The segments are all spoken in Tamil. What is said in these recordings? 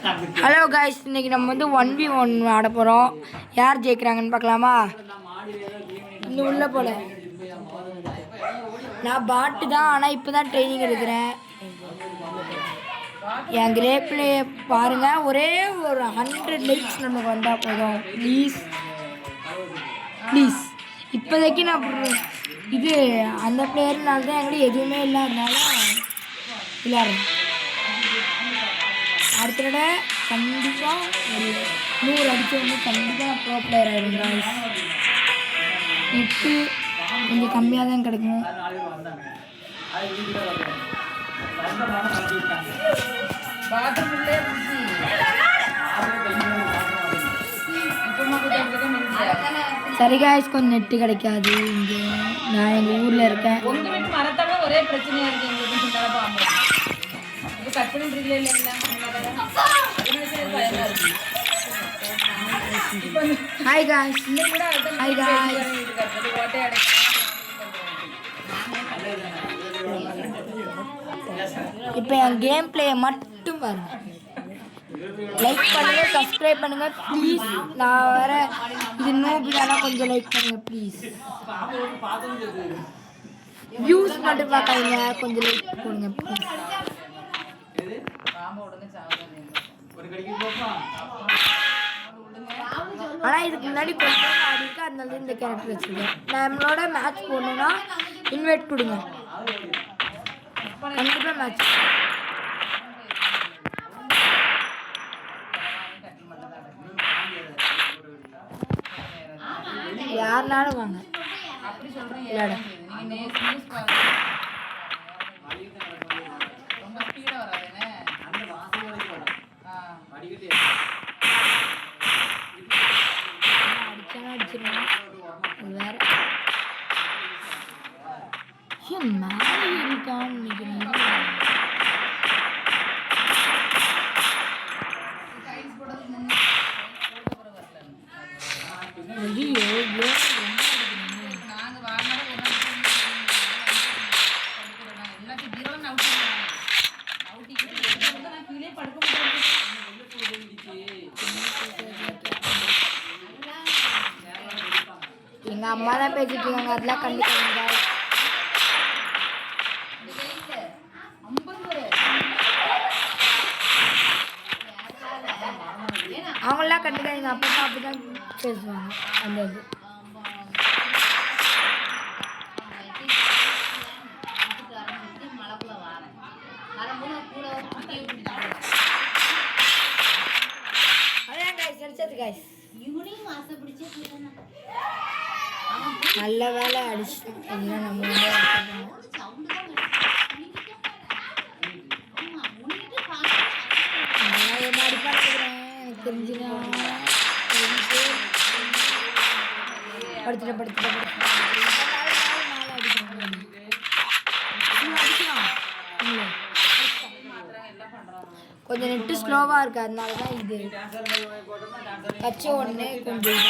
ஹலோ காய்ஸ், இன்னைக்கு நம்ம வந்து 1v1 ஆட போகிறோம். யார் ஜெயிக்கிறாங்கன்னு பார்க்கலாமா? இன்னும் உள்ளே போல நான் பாட்டு தான், ஆனால் இப்போ தான் ட்ரைனிங் எடுக்கிறேன். என் கிரே பிளே பாருங்கள். ஒரே ஒரு 100 லைக்ஸ் நமக்கு வந்தால் போதும். Please please. இப்போதைக்கு நான் இது அந்த பிளேயர்னால தான் எங்களுக்கு எதுவுமே இல்லாதனால விளையாடுறேன். அடுத்த தடவை கண்டிப்பாக ஒரு 100 அடித்து வந்து கண்டிப்பாக ப்ரோ பிளேயர் ஆகிடும். நெட்டு கொஞ்சம் கம்மியாக தான் கிடைக்கும். சரி காய்ஸ், கொஞ்சம் நெட்டு கிடைக்காது இங்கே. நான் எங்கள் ஊரில் இருக்கேன். ஒரே பிரச்சனையாக இருக்குது ஹாய் காய்ஸ். Hi guys. இப்போ என் கேம் பிளேயை மட்டும் பாருங்க. லைக் பண்ணுங்க, சப்ஸ்கிரைப் பண்ணுங்க ப்ளீஸ். நான் வர இது நூபிதானா, கொஞ்சம் லைக் பண்ணுங்க ப்ளீஸ். வியூஸ் மட்டும் பார்க்காதீங்க, கொஞ்சம் லைக் போடுங்க ப்ளீஸ். ஆனால் இதுக்கு முன்னாடி கொஞ்சம் ஆடி இருக்கு, அதனால இந்த கேரக்டர் வச்சுருக்கேன். நம்மளோட மேட்ச் போடணுன்னா இன்வைட் கொடுங்க, கண்டிப்பாக மேட்ச். யாருனாலும் வாங்க விளையாட. எங்க அம்மா தான் பேசிட்டு இருக்காங்க, அதெல்லாம் கண்டிப்பாங்க. அவங்களாம் கண்டுக்காங்க, அப்பா அப்படிதான் பேசுவாங்க. அந்த இது நல்ல வேலை அடிச்சிட்டோம். எல்லாம் நம்ம தெரிஞ்சுனா கொஞ்சம் நெட்டு ஸ்லோவாக இருக்குது, அதனால தான் இது கச்ச ஒன்று கொஞ்சம்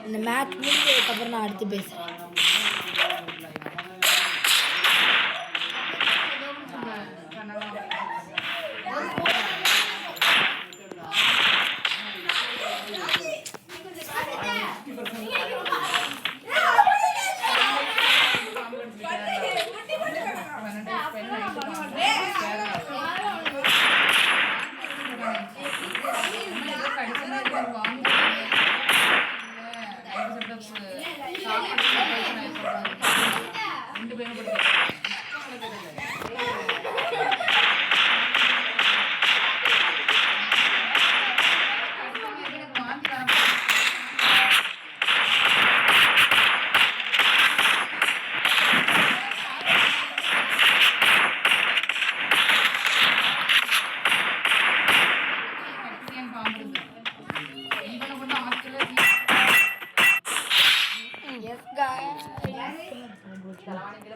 இந்த மேட்ச் முடிஞ்சதுக்கப்புறம் நான் அடுத்து பேசுகிறேன்.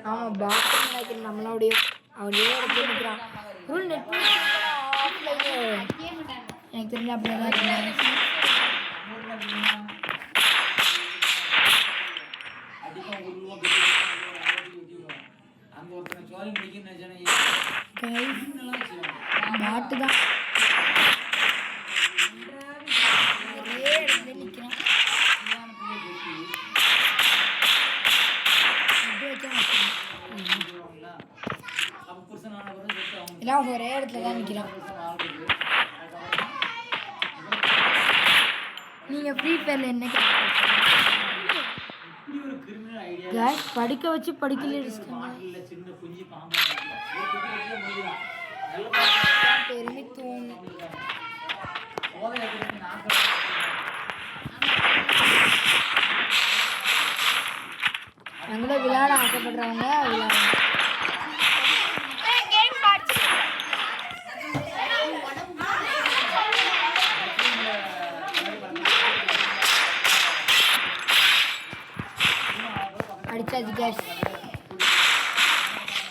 ஆமாம், பாத்ரூம் நினைக்கிறேன் நம்மளோடைய அவளையே எடுத்துக்கிறான். ஃபுல் நெட் எனக்கு தெரிஞ்ச அப்படியே தான் எல்லாம் ஒரே இடத்துல தான் நிற்கிறோம். நீங்கள் ஃப்ரீ ஃபயரில் என்ன கேஸ் படிக்க வச்சு படிக்கல பெருமை தோணும். எங்களை விளையாட ஆசைப்படுறவங்க விளையாடுங்க. அடிச்சாச்சு கேஸ்.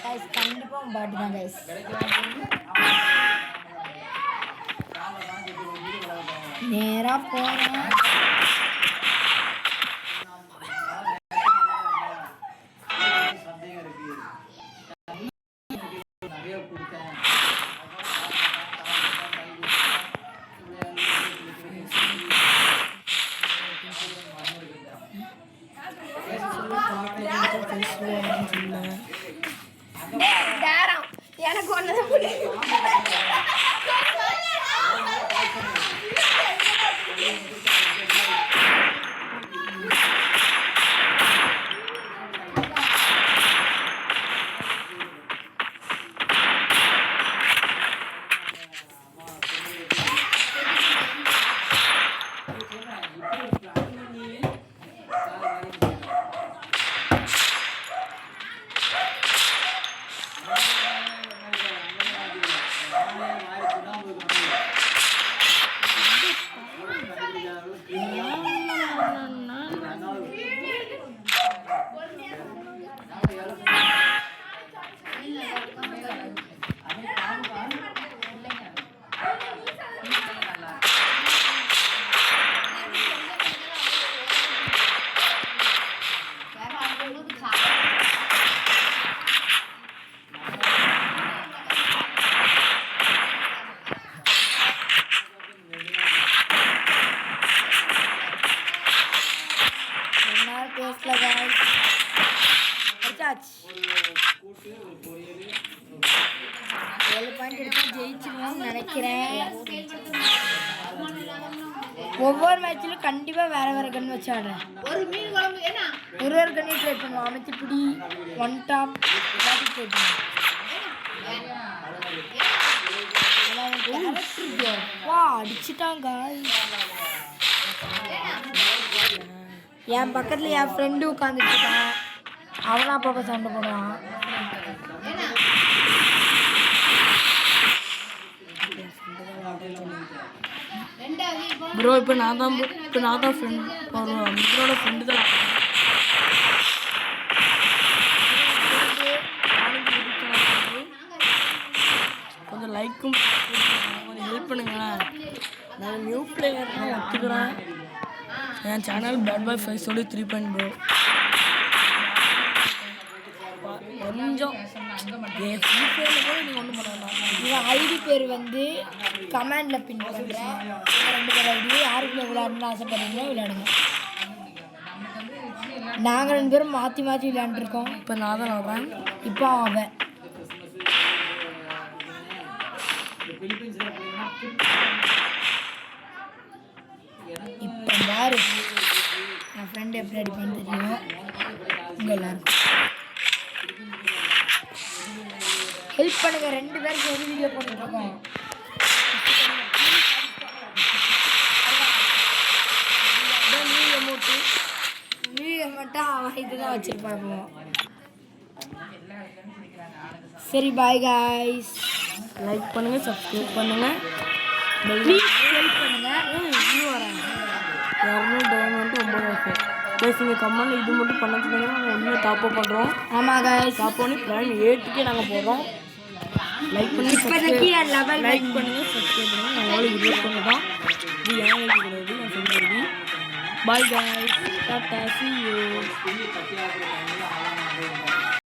கைஸ் கண்டிப்பாக பாட்டு தான் கைஸ். நேராக போகிறேன். எனக்கு ஒன்றுதான் பிடிக்கும். ஜெயிச்சிருவோம்னு நினைக்கிறேன். ஒவ்வொரு மேட்ச்லையும் கண்டிப்பாக வேற வேற கன் வச்சு ஆடுறேன். ஒரு கண்ணையும் ட்ரை பண்ணுவோம். அமைச்சு பிடி ஒன் டாப் எல்லாத்தையும் ட்ரை பண்ணுவோம். வா அடிச்சுட்டாங்க. என் பக்கத்தில் என் ஃப்ரெண்டு உட்காந்துட்டு இருக்கான். அவனா அப்பப்போ சண்டை போடுவான். ப்ரோ இப்போ நான் தான் ஃப்ரெண்ட் அவரோட ஃப்ரெண்டு தான். கொஞ்சம் லைக்கும் கொஞ்சம் ஹெல்ப் பண்ணுங்களேன். நான் நியூ பிளேயர் தான் ஒத்துக்கிறேன். என் சேனல் பேட் பாய் 5.3 கொஞ்சம் நீங்கள் ஒன்றும் பண்ணலாம். இவன் ஐடி பேர் வந்து கமெண்டில் பின் பண்ணுறேன். 2 பேர் ஐடி யாருக்குள்ள விளையாடணும்னு ஆசைப்படுறீங்களோ விளையாடுங்க. நாங்கள் 2 பேரும் மாற்றி விளையாண்டுருக்கோம். இப்போ நான் தான் விளாட்றேன். இப்போ அவன் இப்போ பாரு என் ஃப்ரெண்டு எப்படி அடிப்பான்னு தெரியும். இங்கே எல்லாருக்கும் ஹெல்ப் பண்ணுங்க. 2 பேரும் சேர்ந்து வீடியோ போட்டுருக்கோம். நியூ மட்டும் அவன் இதுதான் வச்சிருப்பாங்க. சரி பாய் காய்ஸ். லைக் பண்ணுங்க, சப்ஸ்கிரைப் பண்ணுங்க, ப்ளீஸ் ஹெல்ப் பண்ணுங்க. இன்னும் வரேன் 200 டைமண்ட் 9 வருஷம் கைஸ். நீங்கள் கமெண்ட்ல இது மட்டும் பண்ண சொன்னீங்கன்னா நாங்கள் ஒன்றுமே டாப்அப் பண்ணுறோம். ஆமாம் கைஸ், டாப் பண்ணி பிரைம் 8க்கே நாங்கள் போடுறோம். லைக் பண்ணுங்க, சப்ஸ்கிரைப் பண்ணுங்க. நாங்கள் வீடியோ பண்ண தான் இது ஏன் கிடையாது. நான் சொல்லுறது bye guys. Tata, see you.